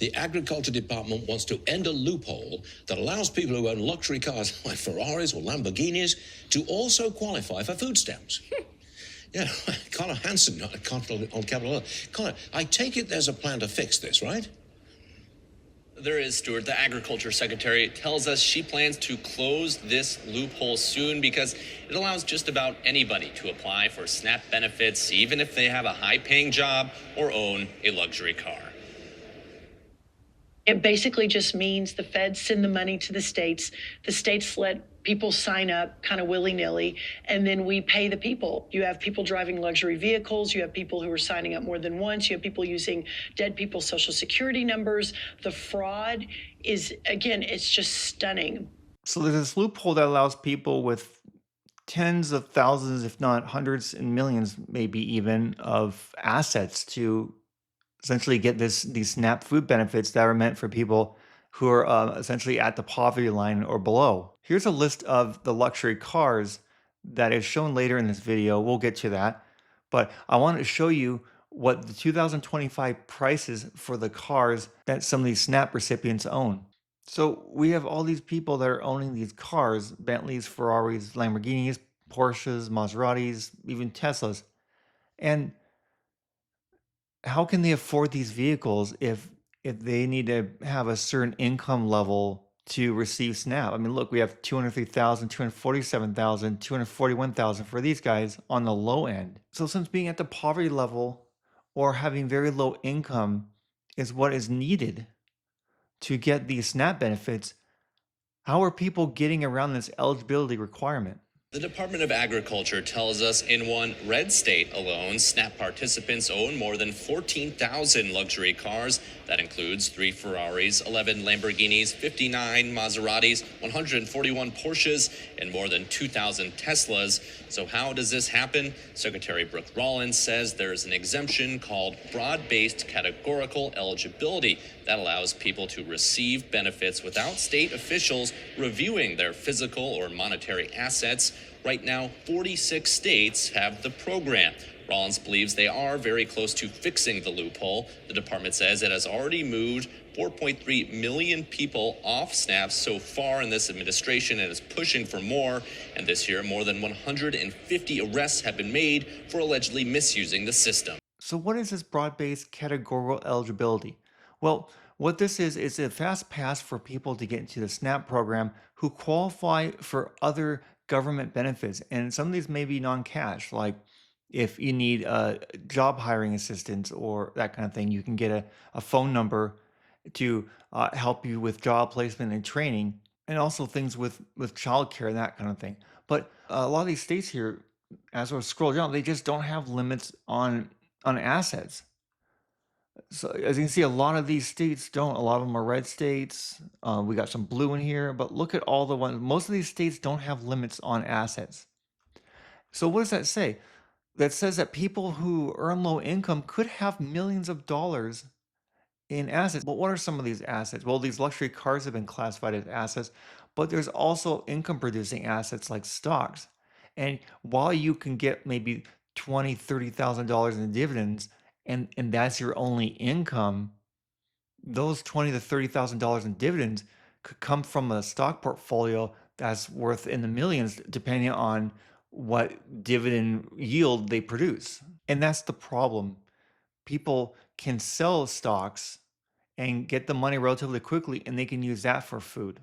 The Agriculture Department wants to end a loophole that allows people who own luxury cars like Ferraris or Lamborghinis to also qualify for food stamps. Yeah, Connor Hansen, Connor on Capitol Hill. Connor, I take it there's a plan to fix this, right? There is, Stuart. The Agriculture Secretary tells us she plans to close this loophole soon because it allows just about anybody to apply for SNAP benefits, even if they have a high-paying job or own a luxury car. It basically just means the feds send the money to the states let people sign up kind of willy-nilly, and then we pay the people. You have people driving luxury vehicles, you have people who are signing up more than once, you have people using dead people's social security numbers. The fraud is, again, it's just stunning. So there's this loophole that allows people with tens of thousands, if not hundreds and millions, maybe even, of assets to essentially get these SNAP food benefits that are meant for people who are essentially at the poverty line or below. Here's a list of the luxury cars that is shown later in this video. We'll get to that. But I wanted to show you what the 2025 prices for the cars that some of these SNAP recipients own. So we have all these people that are owning these cars, Bentleys, Ferraris, Lamborghinis, Porsches, Maseratis, even Teslas. And how can they afford these vehicles if they need to have a certain income level to receive SNAP? I mean, look, we have 203,000, 247,000, 241,000 for these guys on the low end. So since being at the poverty level or having very low income is what is needed to get these SNAP benefits, how are people getting around this eligibility requirement? The Department of Agriculture tells us in one red state alone, SNAP participants own more than 14,000 luxury cars. That includes 3 Ferraris, 11 Lamborghinis, 59 Maseratis, 141 Porsches, and more than 2,000 Teslas. So how does this happen? Secretary Brooke Rollins says there's an exemption called broad-based categorical eligibility that allows people to receive benefits without state officials reviewing their physical or monetary assets. Right now, 46 states have the program. Rollins believes they are very close to fixing the loophole. The department says it has already moved 4.3 million people off SNAP so far in this administration and is pushing for more. And this year, more than 150 arrests have been made for allegedly misusing the system. So what is this broad-based categorical eligibility? Well, what this is a fast pass for people to get into the SNAP program who qualify for other government benefits. And some of these may be non-cash, like if you need job hiring assistance or that kind of thing, you can get a phone number to help you with job placement and training, and also things with childcare and that kind of thing. But a lot of these states here, as I scroll down, they just don't have limits on assets. So as you can see, a lot of these states don't. A lot of them are red states. We got some blue in here, but look at all the ones. Most of these states don't have limits on assets. So what does that say? That says that people who earn low income could have millions of dollars in assets. But what are some of these assets? Well, these luxury cars have been classified as assets, but there's also income producing assets like stocks. And while you can get maybe $20,000, $30,000 in dividends, and that's your only income, those $20,000 to $30,000 in dividends could come from a stock portfolio that's worth in the millions, depending on what dividend yield they produce. And that's the problem. People can sell stocks and get the money relatively quickly, and they can use that for food.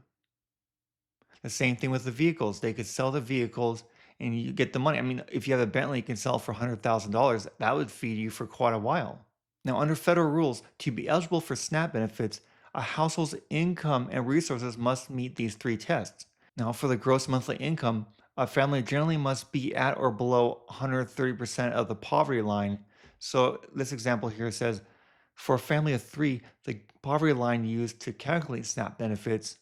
The same thing with the vehicles. They could sell the vehicles and you get the money. I mean, if you have a Bentley, you can sell for $100,000. That would feed you for quite a while. Now, under federal rules, to be eligible for SNAP benefits, a household's income and resources must meet these 3 tests. Now, for the gross monthly income, a family generally must be at or below 130% of the poverty line. So this example here says, for a family of 3, the poverty line used to calculate SNAP benefits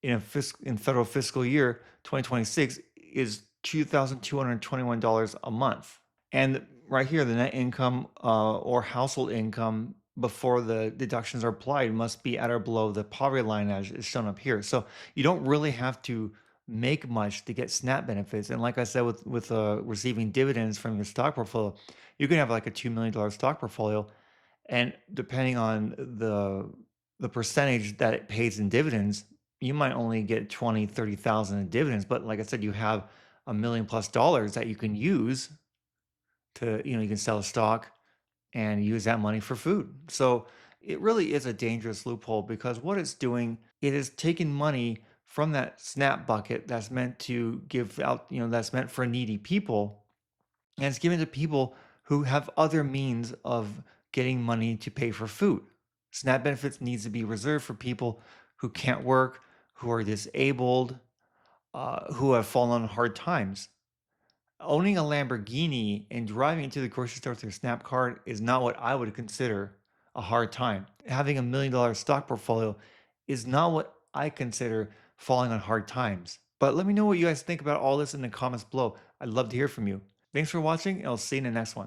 in federal fiscal year 2026 is $2,221 a month. And right here, the net income or household income before the deductions are applied must be at or below the poverty line as is shown up here. So you don't really have to make much to get SNAP benefits. And like I said, with receiving dividends from your stock portfolio, you can have like a $2 million stock portfolio. And depending on the the percentage that it pays in dividends, you might only get 20, 30,000 in dividends. But like I said, you have $1 million+ that you can use to, you can sell a stock and use that money for food. So it really is a dangerous loophole because what it's doing, it is taking money from that SNAP bucket that's meant to give out, that's meant for needy people, and it's given to people who have other means of getting money to pay for food. SNAP benefits needs to be reserved for people who can't work, who are disabled, who have fallen on hard times. Owning a Lamborghini and driving into the grocery store with your Snap card is not what I would consider a hard time. Having $1 million stock portfolio is not what I consider falling on hard times. But let me know what you guys think about all this in the comments below. I'd love to hear from you. Thanks for watching, and I'll see you in the next one.